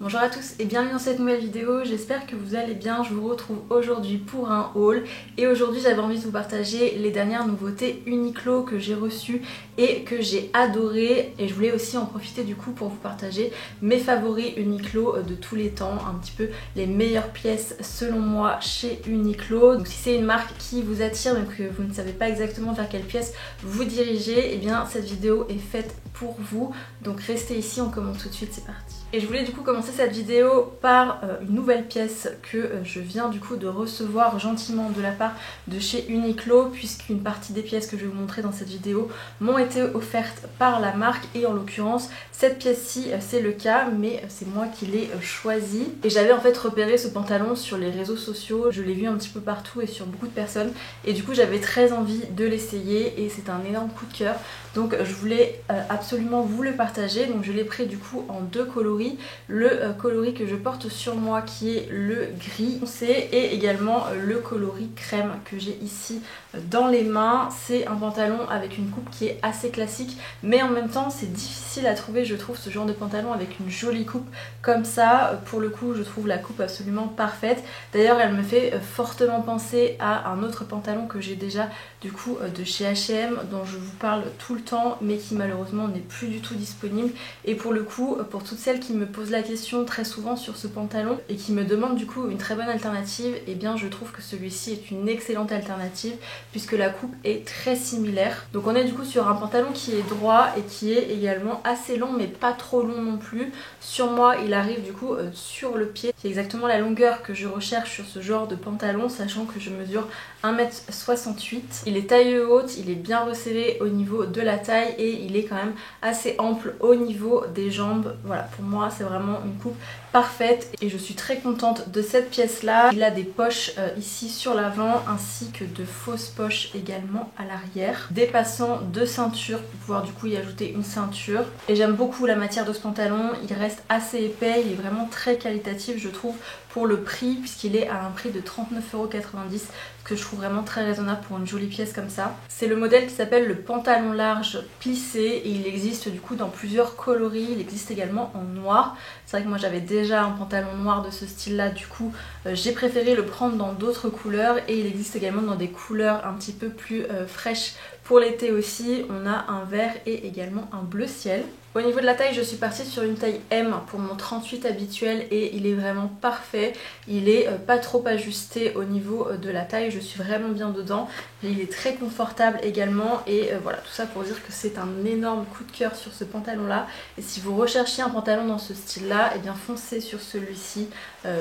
Bonjour à tous et bienvenue dans cette nouvelle vidéo, j'espère que vous allez bien. Je vous retrouve aujourd'hui pour un haul et aujourd'hui j'avais envie de vous partager les dernières nouveautés Uniqlo que j'ai reçues et que j'ai adoré, et je voulais aussi en profiter du coup pour vous partager mes favoris Uniqlo de tous les temps, un petit peu les meilleures pièces selon moi chez Uniqlo. Donc si c'est une marque qui vous attire mais que vous ne savez pas exactement vers quelle pièce vous dirigez, et bien cette vidéo est faite pour vous, donc restez ici, on commence tout de suite, c'est parti. Et je voulais du coup commencer cette vidéo par une nouvelle pièce que je viens du coup de recevoir gentiment de la part de chez Uniqlo, puisqu'une partie des pièces que je vais vous montrer dans cette vidéo m'ont été offertes par la marque, et en l'occurrence cette pièce-ci c'est le cas, mais c'est moi qui l'ai choisie. Et j'avais en fait repéré ce pantalon sur les réseaux sociaux, je l'ai vu un petit peu partout et sur beaucoup de personnes, et du coup j'avais très envie de l'essayer et c'est un énorme coup de cœur. Donc je voulais absolument vous le partager, donc je l'ai pris du coup en deux coloris. Le coloris que je porte sur moi qui est le gris foncé et également le coloris crème que j'ai ici dans les mains. C'est un pantalon avec une coupe qui est assez classique, mais en même temps c'est difficile à trouver, je trouve, ce genre de pantalon avec une jolie coupe comme ça. Pour le coup je trouve la coupe absolument parfaite. D'ailleurs elle me fait fortement penser à un autre pantalon que j'ai déjà du coup de chez H&M, dont je vous parle tout le temps mais qui malheureusement n'est plus du tout disponible. Et pour le coup, pour toutes celles qui me posent la question très souvent sur ce pantalon et qui me demandent du coup une très bonne alternative, et bien je trouve que celui-ci est une excellente alternative puisque la coupe est très similaire. Donc on est du coup sur un pantalon qui est droit et qui est également assez long mais pas trop long non plus. Sur moi il arrive du coup sur le pied, c'est exactement la longueur que je recherche sur ce genre de pantalon, sachant que je mesure 1m68. Il est taille haute, il est bien resserré au niveau de la taille et il est quand même assez ample au niveau des jambes. Voilà, pour moi c'est vraiment une coupe parfaite et je suis très contente de cette pièce là. Il a des poches ici sur l'avant ainsi que de fausses poches également à l'arrière, des passants de ceinture pour pouvoir du coup y ajouter une ceinture. Et j'aime beaucoup la matière de ce pantalon, il reste assez épais, il est vraiment très qualitatif je trouve pour le prix, puisqu'il est à un prix de 39,90 €, que je trouve vraiment très raisonnable pour une jolie pièce comme ça. C'est le modèle qui s'appelle le pantalon large plissé et il existe du coup dans plusieurs coloris, il existe également en noir. C'est vrai que moi j'avais déjà un pantalon noir de ce style là, du coup j'ai préféré le prendre dans d'autres couleurs, et il existe également dans des couleurs un petit peu plus fraîches pour l'été aussi. On a un vert et également un bleu ciel. Au niveau de la taille, je suis partie sur une taille M pour mon 38 habituel et il est vraiment parfait. Il est pas trop ajusté au niveau de la taille, je suis vraiment bien dedans. Il est très confortable également et voilà, tout ça pour dire que c'est un énorme coup de cœur sur ce pantalon là. Et si vous recherchez un pantalon dans ce style là, et bien foncez sur celui-ci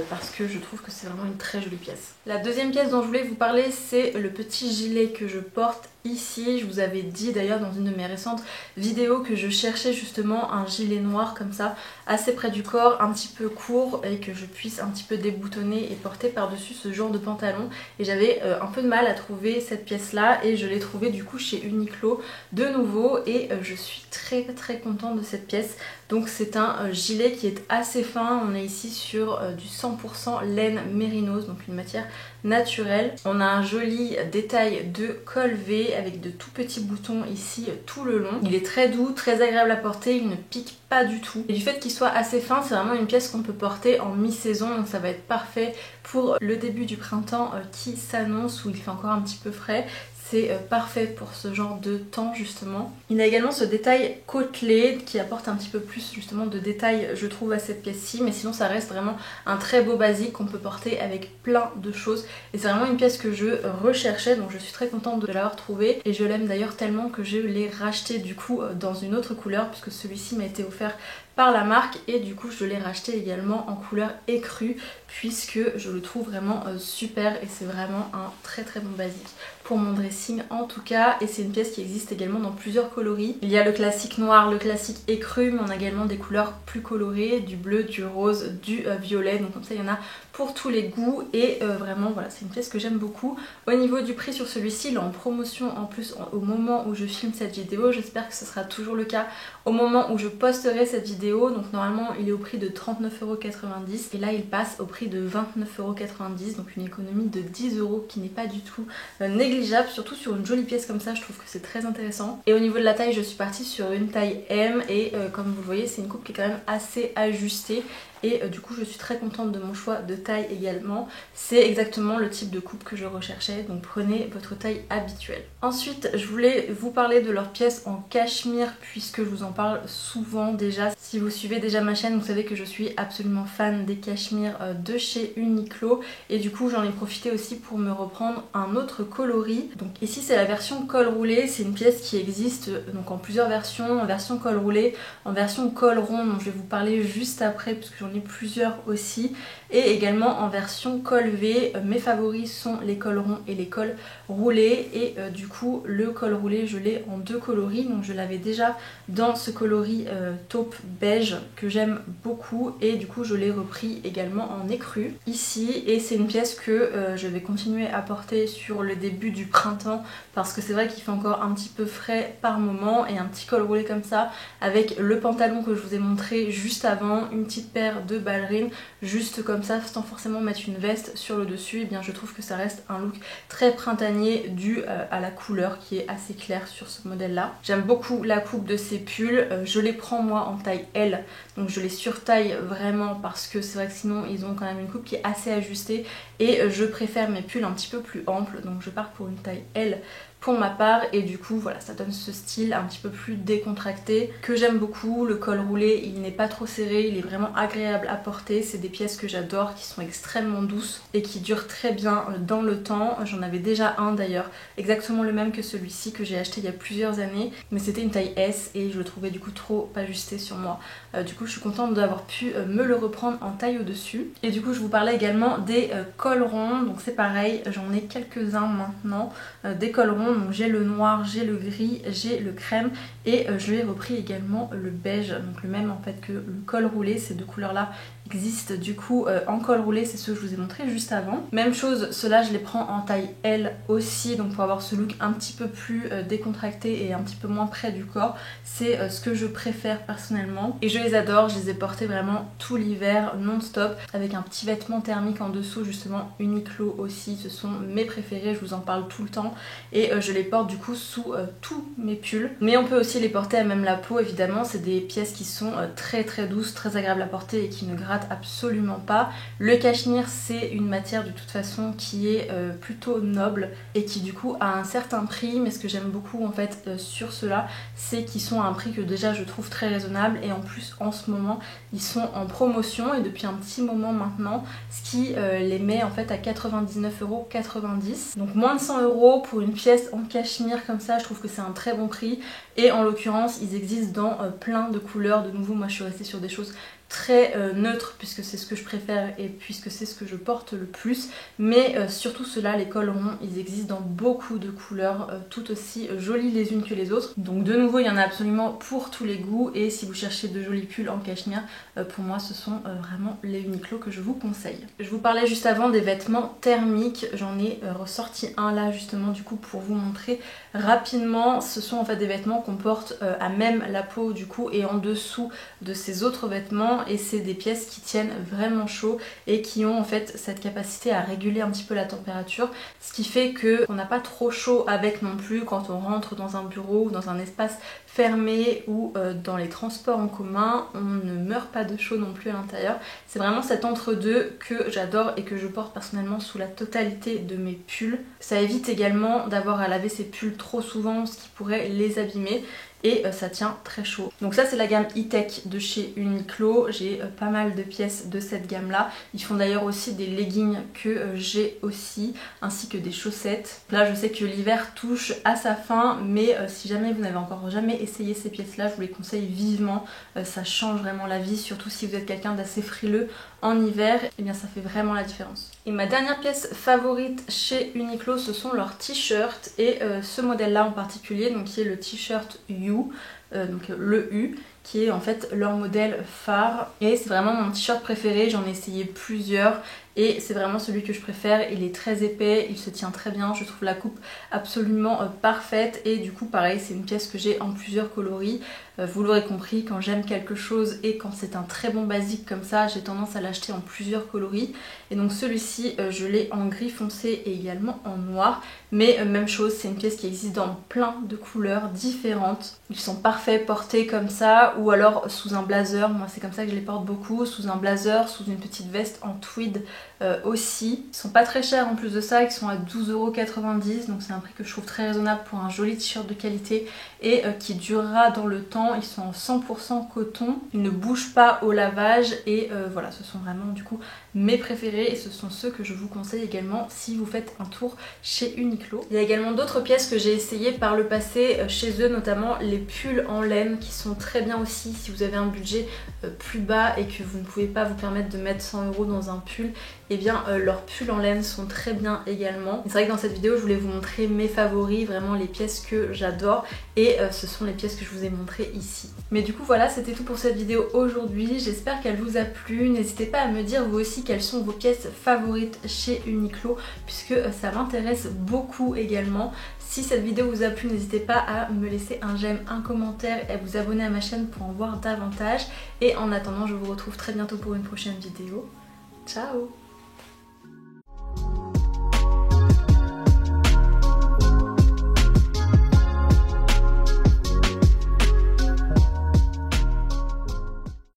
parce que je trouve que c'est vraiment une très jolie pièce. La deuxième pièce dont je voulais vous parler, c'est le petit gilet que je porte ici. Je vous avais dit d'ailleurs dans une de mes récentes vidéos que je cherchais justement un gilet noir comme ça, assez près du corps, un petit peu court, et que je puisse un petit peu déboutonner et porter par-dessus ce genre de pantalon. Et j'avais un peu de mal à trouver cette pièce là et je l'ai trouvée du coup chez Uniqlo de nouveau, et je suis très contente de cette pièce. Donc c'est un gilet qui est assez fin, on est ici sur du 100% laine mérinos, donc une matière naturelle. On a un joli détail de col V avec de tout petits boutons ici tout le long. Il est très doux, très agréable à porter, il ne pique pas du tout. Et du fait qu'il soit assez fin, c'est vraiment une pièce qu'on peut porter en mi-saison, donc ça va être parfait pour le début du printemps qui s'annonce, où il fait encore un petit peu frais. C'est parfait pour ce genre de temps justement. Il a également ce détail côtelé qui apporte un petit peu plus justement de détail je trouve à cette pièce-ci, mais sinon ça reste vraiment un très beau basique qu'on peut porter avec plein de choses. Et c'est vraiment une pièce que je recherchais, donc je suis très contente de l'avoir trouvée. Et je l'aime d'ailleurs tellement que je l'ai racheté du coup dans une autre couleur, puisque celui-ci m'a été offert par la marque, et du coup je l'ai racheté également en couleur écrue puisque je le trouve vraiment super, et c'est vraiment un très bon basique pour mon dressing en tout cas. Et c'est une pièce qui existe également dans plusieurs coloris. Il y a le classique noir, le classique écru, mais on a également des couleurs plus colorées, du bleu, du rose, du violet, donc comme ça il y en a pour tous les goûts. Et vraiment voilà, c'est une pièce que j'aime beaucoup. Au niveau du prix sur celui-ci, il est en promotion en plus au moment où je filme cette vidéo, j'espère que ce sera toujours le cas au moment où je posterai cette vidéo. Donc normalement il est au prix de 39,90 € et là il passe au prix de 29,90 €, donc une économie de 10 € qui n'est pas du tout négligeable, surtout sur une jolie pièce comme ça. Je trouve que c'est très intéressant. Et au niveau de la taille, je suis partie sur une taille M et comme vous le voyez, c'est une coupe qui est quand même assez ajustée et du coup je suis très contente de mon choix de taille également. C'est exactement le type de coupe que je recherchais, donc prenez votre taille habituelle. Ensuite je voulais vous parler de leurs pièces en cachemire puisque je vous en parle souvent déjà. Si vous suivez déjà ma chaîne, vous savez que je suis absolument fan des cachemires de chez Uniqlo et du coup j'en ai profité aussi pour me reprendre un autre coloris. Donc ici c'est la version col roulé, c'est une pièce qui existe donc en plusieurs versions, en version col roulé, en version col rond dont je vais vous parler juste après puisque j'en ai plusieurs aussi, et également en version col V. Mes favoris sont les cols ronds et les cols roulés et du coup le col roulé je l'ai en deux coloris, donc je l'avais déjà dans ce coloris taupe beige que j'aime beaucoup et du coup je l'ai repris également en écru ici, et c'est une pièce que je vais continuer à porter sur le début du printemps parce que c'est vrai qu'il fait encore un petit peu frais par moment, et un petit col roulé comme ça avec le pantalon que je vous ai montré juste avant, une petite paire de ballerines juste comme ça sans forcément mettre une veste sur le dessus, et bien je trouve que ça reste un look très printanier dû à la couleur qui est assez claire sur ce modèle là. J'aime beaucoup la coupe de ces pulls, je les prends moi en taille L, donc je les surtaille vraiment parce que c'est vrai que sinon ils ont quand même une coupe qui est assez ajustée et je préfère mes pulls un petit peu plus amples, donc je pars pour une taille L pour ma part, et du coup voilà, ça donne ce style un petit peu plus décontracté que j'aime beaucoup. Le col roulé il n'est pas trop serré, il est vraiment agréable à porter, c'est des pièces que j'adore qui sont extrêmement douces et qui durent très bien dans le temps. J'en avais déjà un d'ailleurs, exactement le même que celui-ci que j'ai acheté il y a plusieurs années, mais c'était une taille S et je le trouvais du coup trop ajusté sur moi. Du coup je suis contente d'avoir pu me le reprendre en taille au dessus. Et du coup je vous parlais également des cols ronds, donc c'est pareil, j'en ai quelques-uns maintenant, des cols ronds. Donc j'ai le noir, j'ai le gris, j'ai le crème et je lui ai repris également le beige, donc le même en fait que le col roulé. Ces deux couleurs là existent du coup en col roulé, c'est ceux que je vous ai montré juste avant. Même chose, ceux-là je les prends en taille L aussi, donc pour avoir ce look un petit peu plus décontracté et un petit peu moins près du corps, c'est ce que je préfère personnellement et je les adore. Je les ai portés vraiment tout l'hiver non-stop avec un petit vêtement thermique en dessous, justement Uniqlo aussi, ce sont mes préférés, je vous en parle tout le temps et je les porte du coup sous tous mes pulls. Mais on peut aussi les porter à même la peau évidemment, c'est des pièces qui sont très douces, très agréables à porter et qui ne grattent absolument pas. Le cachemire c'est une matière de toute façon qui est plutôt noble et qui du coup a un certain prix, mais ce que j'aime beaucoup en fait sur ceux-là, c'est qu'ils sont à un prix que déjà je trouve très raisonnable, et en plus en ce moment ils sont en promotion et depuis un petit moment maintenant, ce qui les met en fait à 99,90 €, donc moins de 100 € pour une pièce en cachemire comme ça. Je trouve que c'est un très bon prix et en l'occurrence ils existent dans plein de couleurs. De nouveau moi je suis restée sur des choses très neutre puisque c'est ce que je préfère et puisque c'est ce que je porte le plus, mais surtout ceux-là, les cols ronds, ils existent dans beaucoup de couleurs tout aussi jolies les unes que les autres. Donc de nouveau il y en a absolument pour tous les goûts, et si vous cherchez de jolis pulls en cachemire, pour moi ce sont vraiment les Uniqlo que je vous conseille. Je vous parlais juste avant des vêtements thermiques, j'en ai ressorti un là justement du coup pour vous montrer rapidement. Ce sont en fait des vêtements qu'on porte à même la peau du coup et en dessous de ces autres vêtements, et c'est des pièces qui tiennent vraiment chaud et qui ont en fait cette capacité à réguler un petit peu la température, ce qui fait qu'on n'a pas trop chaud avec non plus quand on rentre dans un bureau ou dans un espace fermé ou dans les transports en commun. On ne meurt pas de chaud non plus à l'intérieur. C'est vraiment cet entre-deux que j'adore et que je porte personnellement sous la totalité de mes pulls. Ça évite également d'avoir à laver ces pulls trop souvent, ce qui pourrait les abîmer, et ça tient très chaud. Donc ça c'est la gamme E-Tech de chez Uniqlo. J'ai pas mal de pièces de cette gamme là. Ils font d'ailleurs aussi des leggings que j'ai aussi, ainsi que des chaussettes. Là je sais que l'hiver touche à sa fin, mais si jamais vous n'avez encore jamais essayé ces pièces là, je vous les conseille vivement. Ça change vraiment la vie, surtout si vous êtes quelqu'un d'assez frileux en hiver, et bien ça fait vraiment la différence. Et ma dernière pièce favorite chez Uniqlo, ce sont leurs t-shirts, et ce modèle là en particulier, donc qui est le t-shirt U, donc le U, qui est en fait leur modèle phare, et c'est vraiment mon t-shirt préféré. J'en ai essayé plusieurs et c'est vraiment celui que je préfère. Il est très épais, il se tient très bien, je trouve la coupe absolument parfaite, et du coup pareil c'est une pièce que j'ai en plusieurs coloris. Vous l'aurez compris, quand j'aime quelque chose et quand c'est un très bon basique comme ça, j'ai tendance à l'acheter en plusieurs coloris. Et donc celui-ci, je l'ai en gris foncé et également en noir. Mais même chose, c'est une pièce qui existe dans plein de couleurs différentes. Ils sont parfaits portés comme ça ou alors sous un blazer. Moi c'est comme ça que je les porte beaucoup, sous un blazer, sous une petite veste en tweed aussi. Ils sont pas très chers en plus de ça, ils sont à 12,90 €, donc c'est un prix que je trouve très raisonnable pour un joli t-shirt de qualité et qui durera dans le temps. Ils sont en 100% coton, ils ne bougent pas au lavage et voilà, ce sont vraiment du coup mes préférés et ce sont ceux que je vous conseille également si vous faites un tour chez Uniqlo. Il y a également d'autres pièces que j'ai essayé par le passé chez eux, notamment les pulls en laine qui sont très bien aussi si vous avez un budget plus bas et que vous ne pouvez pas vous permettre de mettre 100 € dans un pull. Et bien leurs pulls en laine sont très bien également. C'est vrai que dans cette vidéo je voulais vous montrer mes favoris, vraiment les pièces que j'adore et ce sont les pièces que je vous ai montrées ici. Mais du coup voilà, c'était tout pour cette vidéo aujourd'hui, j'espère qu'elle vous a plu. N'hésitez pas à me dire vous aussi quelles sont vos pièces favorites chez Uniqlo puisque ça m'intéresse beaucoup également. Si cette vidéo vous a plu, n'hésitez pas à me laisser un j'aime, un commentaire et à vous abonner à ma chaîne pour en voir davantage. Et en attendant, je vous retrouve très bientôt pour une prochaine vidéo. Ciao!